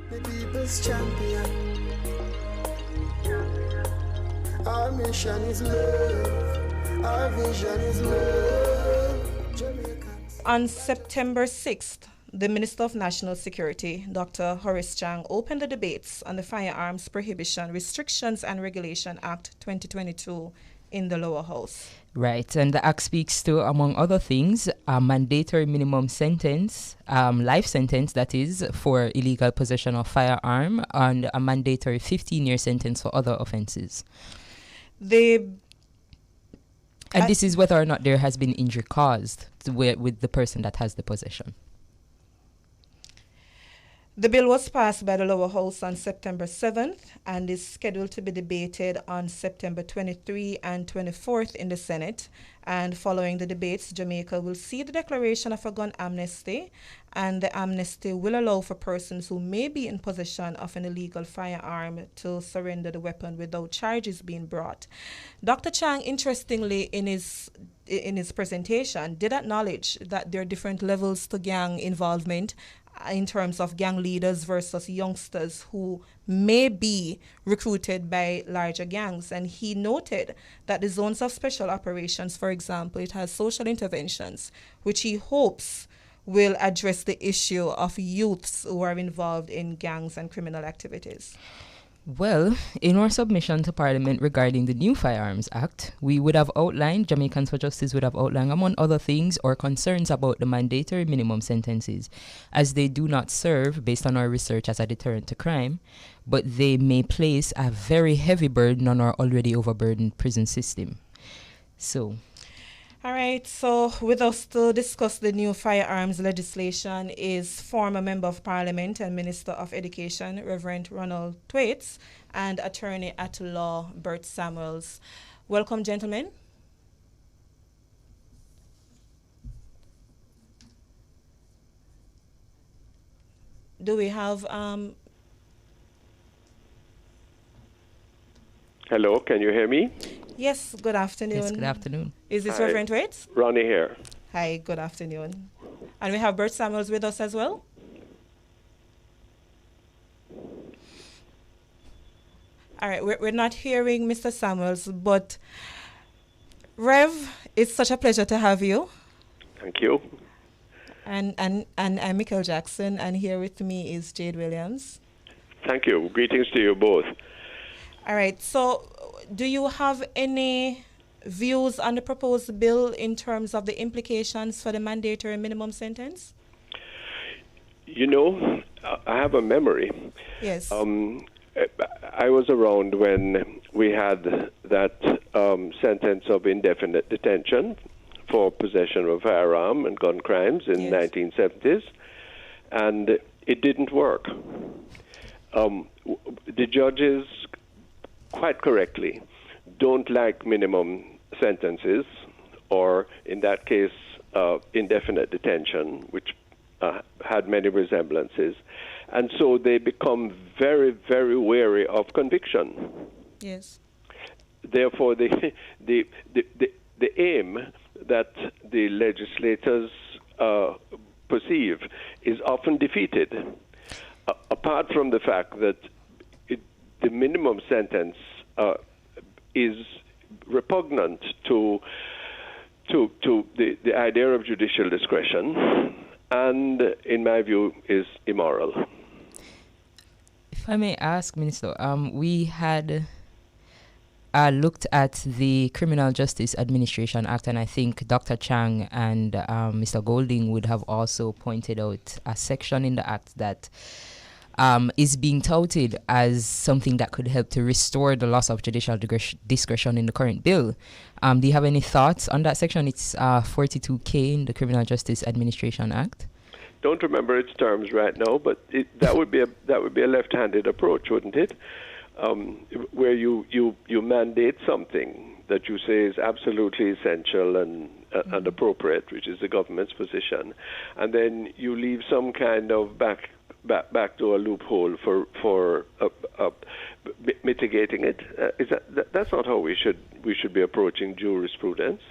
The people's champion. Our mission is love. Our vision is love. Jamaicans. On September 6th, the Minister of National Security, Dr. Horace Chang, opened the debates on the Firearms Prohibition, Restrictions and Regulation Act 2022 in the lower house. Right, and the act speaks to, among other things, a mandatory minimum sentence, life sentence that is, for illegal possession of firearm, and a mandatory 15-year sentence for other offences. And this is whether or not there has been injury caused with the person that has the possession. The bill was passed by the lower house on September 7th and is scheduled to be debated on September 23 and 24th in the Senate. And following the debates, Jamaica will see the declaration of a gun amnesty, and the amnesty will allow for persons who may be in possession of an illegal firearm to surrender the weapon without charges being brought. Dr. Chang, interestingly, in his presentation, did acknowledge that there are different levels to gang involvement in terms of gang leaders versus youngsters who may be recruited by larger gangs. And he noted that the zones of special operations, for example, it has social interventions, which he hopes will address the issue of youths who are involved in gangs and criminal activities. Well, in our submission to Parliament regarding the new Firearms Act, we would have outlined, Jamaicans for Justice would have outlined, among other things, our concerns about the mandatory minimum sentences, as they do not serve, based on our research, as a deterrent to crime, but they may place a very heavy burden on our already overburdened prison system. All right, so with us to discuss the new firearms legislation is former Member of Parliament and Minister of Education, Reverend Ronnie Thwaites, and Attorney at Law, Bert Samuels. Welcome, gentlemen. Do we have... Hello, can you hear me? Yes, good afternoon. Yes, good afternoon. Is this Hi. Reverend Thwaites? Ronnie here. Hi, good afternoon. And we have Bert Samuels with us as well. All right, we're not hearing Mr. Samuels, but Rev, it's such a pleasure to have you. Thank you. And I'm Michael Jackson, and here with me is Jade Williams. Thank you. Greetings to you both. All right, so do you have any views on the proposed bill in terms of the implications for the mandatory minimum sentence? You know, I have a memory. Yes. I was around when we had that sentence of indefinite detention for possession of a firearm and gun crimes in the 1970s, and it didn't work. The judges, quite correctly, don't like minimum sentences, or in that case, indefinite detention, which had many resemblances. And so they become very, very wary of conviction. Yes. Therefore, the aim that the legislators perceive is often defeated, apart from the fact that the minimum sentence is repugnant to the idea of judicial discretion, and, in my view, is immoral. If I may ask, Minister, we had looked at the Criminal Justice Administration Act, and I think Dr. Chang and Mr. Golding would have also pointed out a section in the Act that is being touted as something that could help to restore the loss of judicial discretion in the current bill. Do you have any thoughts on that section? It's 42K in the Criminal Justice Administration Act. Don't remember its terms right now, but that would be a left-handed approach, wouldn't it? Where you mandate something that you say is absolutely essential and appropriate, which is the government's position, and then you leave some kind of backdoor loophole for mitigating it. That's not how we should be approaching jurisprudence.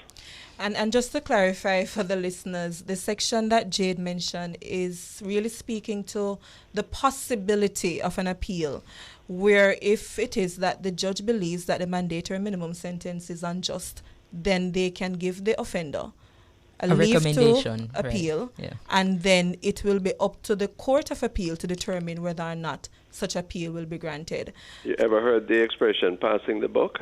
And just to clarify for the listeners, the section that Jade mentioned is really speaking to the possibility of an appeal, where if it is that the judge believes that the mandatory minimum sentence is unjust, then they can give the offender a leave recommendation to appeal, right. Yeah. and then it will be up to the Court of Appeal to determine whether or not such appeal will be granted. You ever heard the expression passing the buck?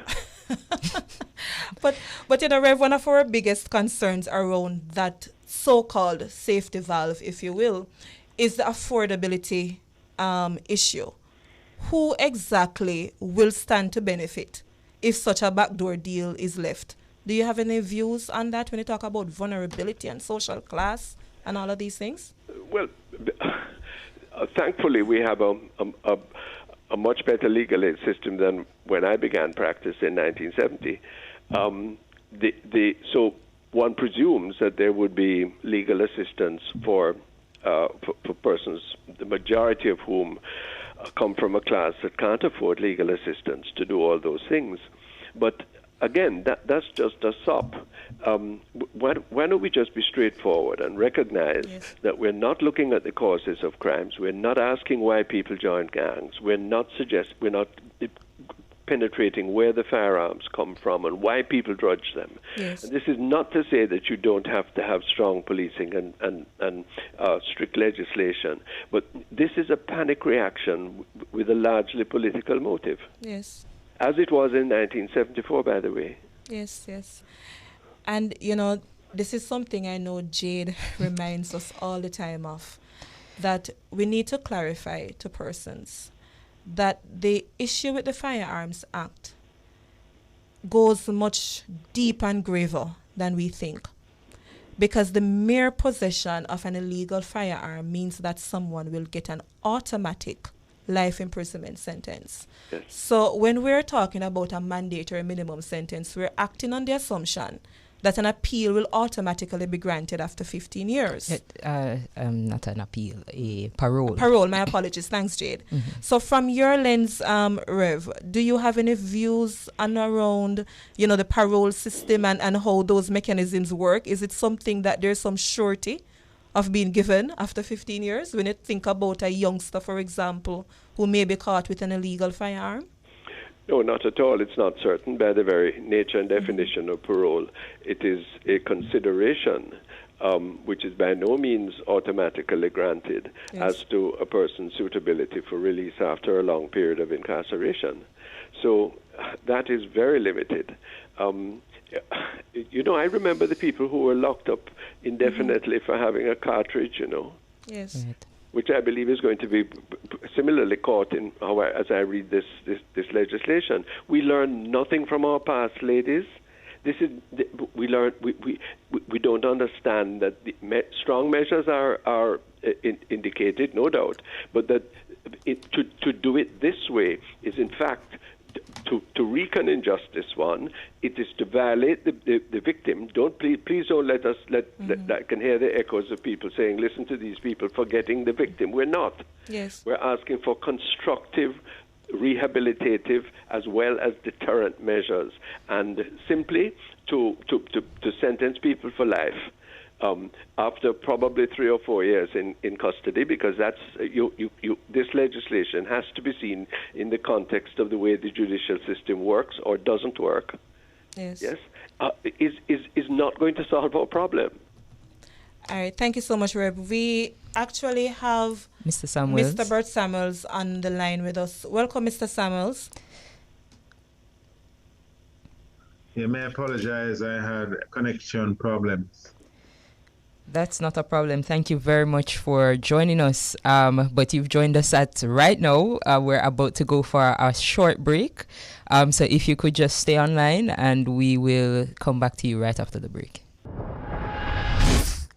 But Rev, one of our biggest concerns around that so-called safety valve, if you will, is the affordability issue. Who exactly will stand to benefit if such a backdoor deal is left? Do you have any views on that when you talk about vulnerability and social class and all of these things? Well, thankfully we have a much better legal aid system than when I began practice in 1970. So one presumes that there would be legal assistance for persons, the majority of whom come from a class that can't afford legal assistance to do all those things. But again, that's just a sop. Why don't we just be straightforward and recognize that we're not looking at the causes of crimes. We're not asking why people join gangs. We're not penetrating where the firearms come from and why people drudge them. Yes. And this is not to say that you don't have to have strong policing and strict legislation, but this is a panic reaction with a largely political motive. Yes. As it was in 1974, by the way. Yes, yes. And, this is something I know Jade reminds us all the time of, that we need to clarify to persons that the issue with the Firearms Act goes much deeper and graver than we think. Because the mere possession of an illegal firearm means that someone will get an automatic life imprisonment sentence. Yes. So when we're talking about a mandatory minimum sentence, we're acting on the assumption that an appeal will automatically be granted after 15 years. Not an appeal, a parole. Parole, my apologies. Thanks, Jade. Mm-hmm. So from your lens, Rev, do you have any views on around, the parole system and how those mechanisms work? Is it something that there's some surety of being given after 15 years when you think about a youngster, for example, who may be caught with an illegal firearm? No, not at all. It's not certain. By the very nature and definition of parole, it is a consideration which is by no means automatically granted as to a person's suitability for release after a long period of incarceration. So that is very limited. I remember the people who were locked up indefinitely for having a cartridge, Yes. Right. which I believe is going to be similarly caught in as I read this legislation. We learn nothing from our past, ladies. We don't understand that strong measures are indicated, no doubt, but that to do it this way is in fact to reckon injustice. One, it is to violate the victim. Please don't let us I can hear the echoes of people saying, listen to these people forgetting the victim. We're not. Yes. We're asking for constructive, rehabilitative, as well as deterrent measures, and simply to sentence people for life. After probably 3 or 4 years in custody, because that's this legislation has to be seen in the context of the way the judicial system works or doesn't work. Yes. Yes, is not going to solve our problem. All right. Thank you so much, Reb. We actually have Mr. Samuels. Mr. Bert Samuels on the line with us. Welcome, Mr. Samuels. Yeah, may I apologize. I had connection problems. That's not a problem. Thank you very much for joining us. But you've joined us at right now. We're about to go for a short break. So if you could just stay online and we will come back to you right after the break.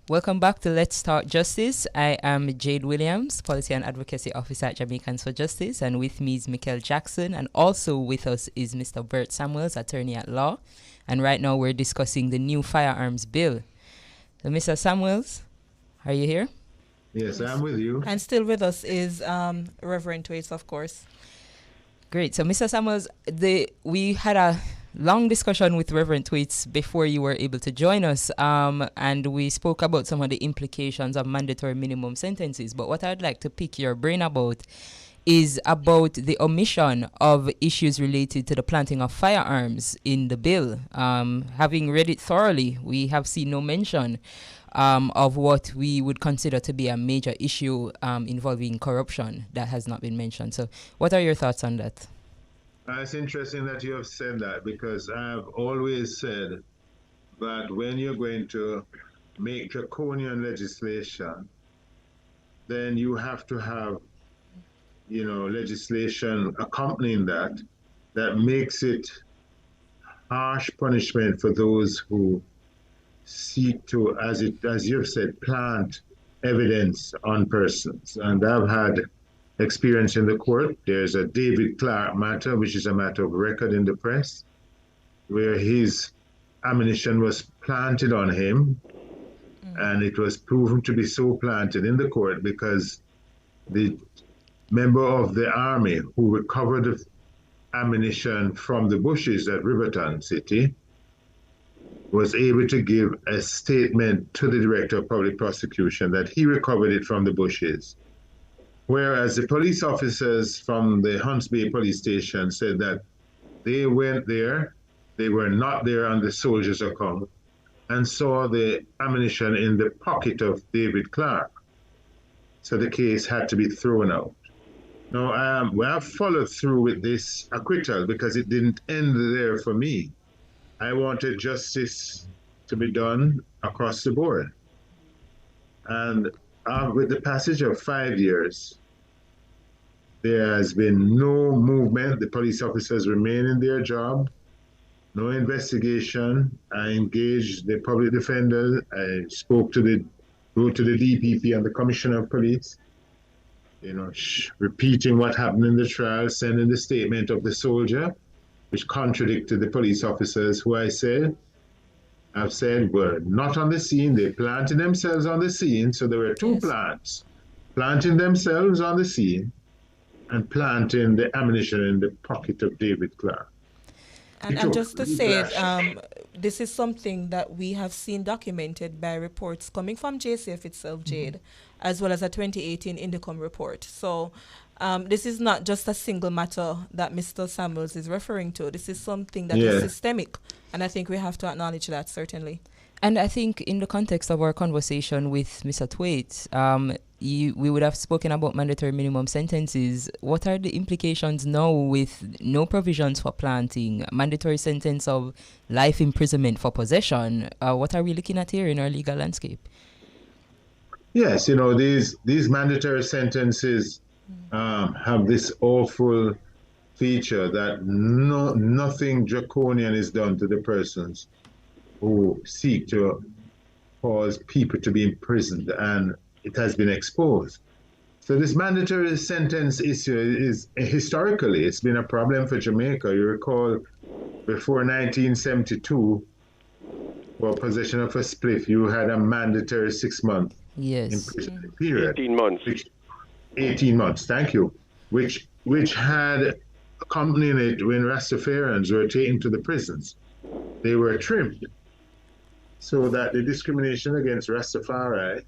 Welcome back to Let's Talk Justice. I am Jade Williams, Policy and Advocacy Officer at Jamaicans for Justice, and with me is Mikel Jackson, and also with us is Mr. Bert Samuels, attorney at law. And right now we're discussing the new firearms bill. So Mr. Samuels, are you here? Yes, I'm with you. And still with us is Reverend Thwaites, of course. Great. So Mr. Samuels, we had a long discussion with Reverend Thwaites before you were able to join us, and we spoke about some of the implications of mandatory minimum sentences. But what I'd like to pick your brain about is about the omission of issues related to the planting of firearms in the bill. Having read it thoroughly, we have seen no mention of what we would consider to be a major issue involving corruption that has not been mentioned. So what are your thoughts on that? It's interesting that you have said that, because I've always said that when you're going to make draconian legislation, then you have to have, legislation accompanying that makes it harsh punishment for those who seek to, as you've said, plant evidence on persons. And I've had experience in the court. There's a David Clark matter, which is a matter of record in the press, where his ammunition was planted on him, and it was proven to be so planted in the court because the member of the army who recovered the ammunition from the bushes at Riverton City was able to give a statement to the director of public prosecution that he recovered it from the bushes. Whereas the police officers from the Hunts Bay police station said that they went there, they were not there on the soldier's account, and saw the ammunition in the pocket of David Clark. So the case had to be thrown out. Now, we have followed through with this acquittal because it didn't end there for me. I wanted justice to be done across the board. And with the passage of 5 years, there has been no movement. The police officers remain in their job, no investigation. I engaged the public defender. I wrote to the DPP and the Commissioner of Police, repeating what happened in the trial, sending the statement of the soldier, which contradicted the police officers who I've said were not on the scene. They planted themselves on the scene. So there were two plants, planting themselves on the scene and planting the ammunition in the pocket of David Clark. And just to say it, this is something that we have seen documented by reports coming from JCF itself, Jade, as well as a 2018 Indicom report. So this is not just a single matter that Mr. Samuels is referring to. This is something that is systemic, and I think we have to acknowledge that, certainly. And I think in the context of our conversation with Mr. Thwaites, we would have spoken about mandatory minimum sentences. What are the implications now with no provisions for planting, mandatory sentence of life imprisonment for possession? What are we looking at here in our legal landscape? Yes, these mandatory sentences have this awful feature that nothing draconian is done to the persons who seek to cause people to be imprisoned, and it has been exposed. So this mandatory sentence issue is historically, it's been a problem for Jamaica. You recall before 1972, for possession of a spliff, you had a mandatory 6-month imprisonment period. 18 months. 18 months, thank you. Which had accompanied it when Rastafarians were taken to the prisons. They were trimmed so that the discrimination against Rastafari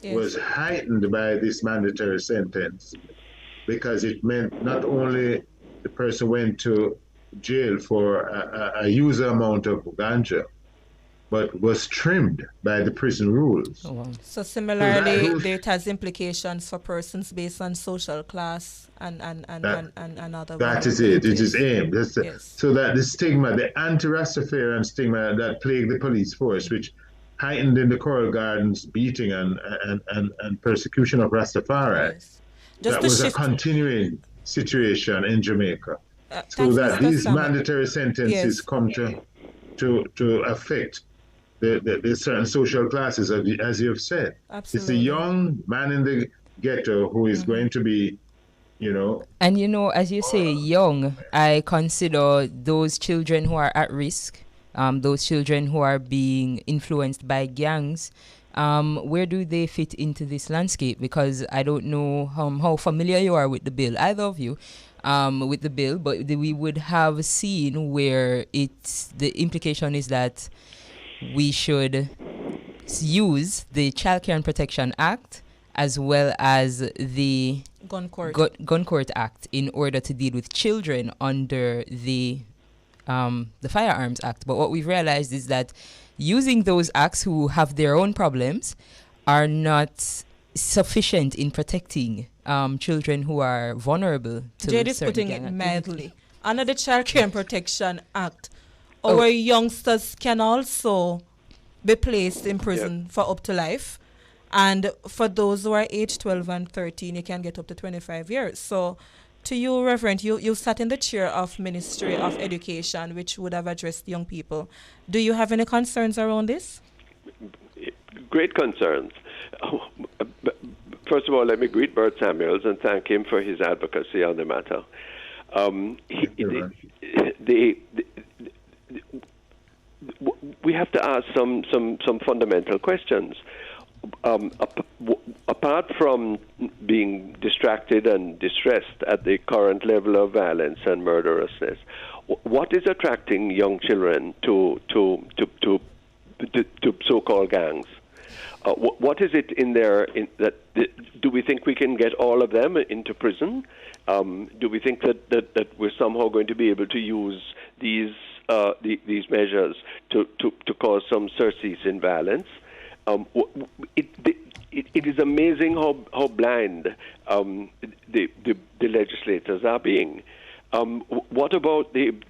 was heightened by this mandatory sentence, because it meant not only the person went to jail for a user amount of ganja, but was trimmed by the prison rules. Oh, wow. So similarly, it has implications for persons based on social class and other. That is it. It is aimed. So that the stigma, the anti-Rastafarian stigma that plagued the police force, which heightened in the Coral Gardens beating and persecution of Rastafari, that was a continuing situation in Jamaica. So that these mandatory sentences come to affect the certain social classes, as you have said. Absolutely. It's the young man in the ghetto who is going to be, And as you say, young, I consider those children who are at risk, those children who are being influenced by gangs, Where do they fit into this landscape? Because I don't know how familiar you are with the bill, either of you, with the bill, but we would have seen where the implication is that we should use the Child Care and Protection Act as well as the Gun Court Act in order to deal with children under the Firearms Act. But what we've realized is that using those acts who have their own problems are not sufficient in protecting children who are vulnerable to Jade is certain putting gang it activity. mildly. Under the Child Care and Protection Act, our youngsters can also be placed in prison for up to life. And for those who are age 12 and 13, you can get up to 25 years. So to you, Reverend, you sat in the chair of Ministry of Education, which would have addressed young people. Do you have any concerns around this? Great concerns. First of all, let me greet Bert Samuels and thank him for his advocacy on the matter. We have to ask some fundamental questions. Apart from being distracted and distressed at the current level of violence and murderousness, what is attracting young children to so-called gangs? What is it in there that do we think we can get all of them into prison? Do we think that we're somehow going to be able to use these measures to cause some surcease in violence? It is amazing how blind the legislators are being. What about is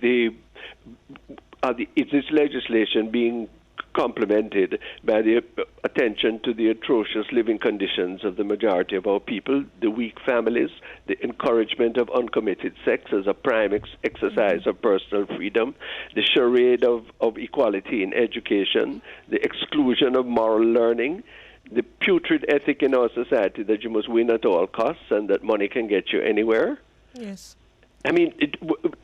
this legislation being complemented by the attention to the atrocious living conditions of the majority of our people, the weak families, the encouragement of uncommitted sex as a prime exercise of personal freedom, the charade of equality in education, the exclusion of moral learning, the putrid ethic in our society that you must win at all costs and that money can get you anywhere? Yes. I mean,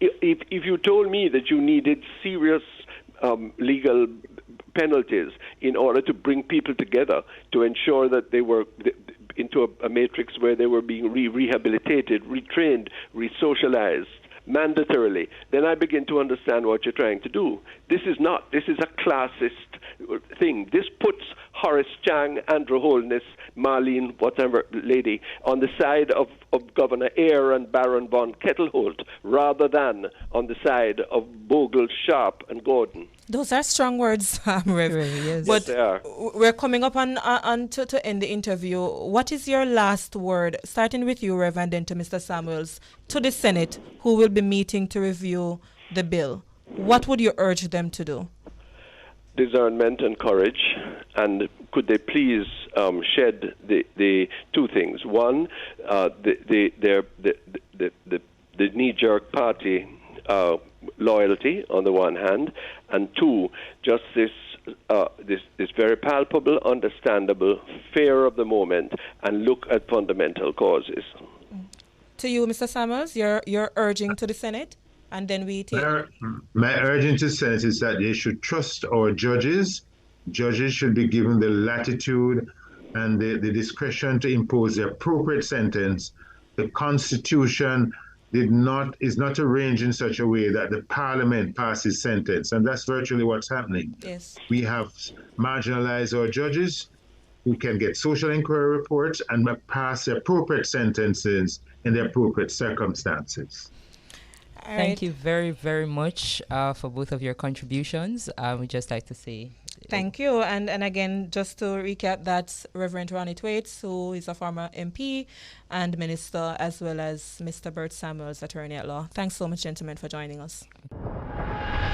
if you told me that you needed serious legal penalties in order to bring people together to ensure that they were into a matrix where they were being rehabilitated, retrained, resocialized mandatorily, then I begin to understand what you're trying to do. This is a classist thing. This puts Horace Chang, Andrew Holness, Marlene, whatever lady, on the side of Governor Eyre and Baron von Kettleholt rather than on the side of Bogle, Sharp, and Gordon. Those are strong words, Rev. Yes. But Yes, they are. we're coming up on to end the interview. What is your last word, starting with you, Rev, and then to Mr. Samuels, to the Senate, who will be meeting to review the bill? What would you urge them to do? Discernment and courage, and could they please shed the two things? One, the knee-jerk party loyalty on the one hand, and two, just this very palpable, understandable fear of the moment, and look at fundamental causes. To you, Mr. Samuels, you're urging to the Senate, and then we take... My urging to the Senate is that they should trust our judges. Judges should be given the latitude and the discretion to impose the appropriate sentence. The Constitution is not arranged in such a way that the Parliament passes sentence, and that's virtually what's happening. Yes. We have marginalized our judges who can get social inquiry reports and pass the appropriate sentences in the appropriate circumstances. Thank you very, very much for both of your contributions. We'd just like to say thank you. And again, just to recap, that's Reverend Ronnie Thwaites, who is a former MP and minister, as well as Mr. Bert Samuels, attorney at law. Thanks so much, gentlemen, for joining us.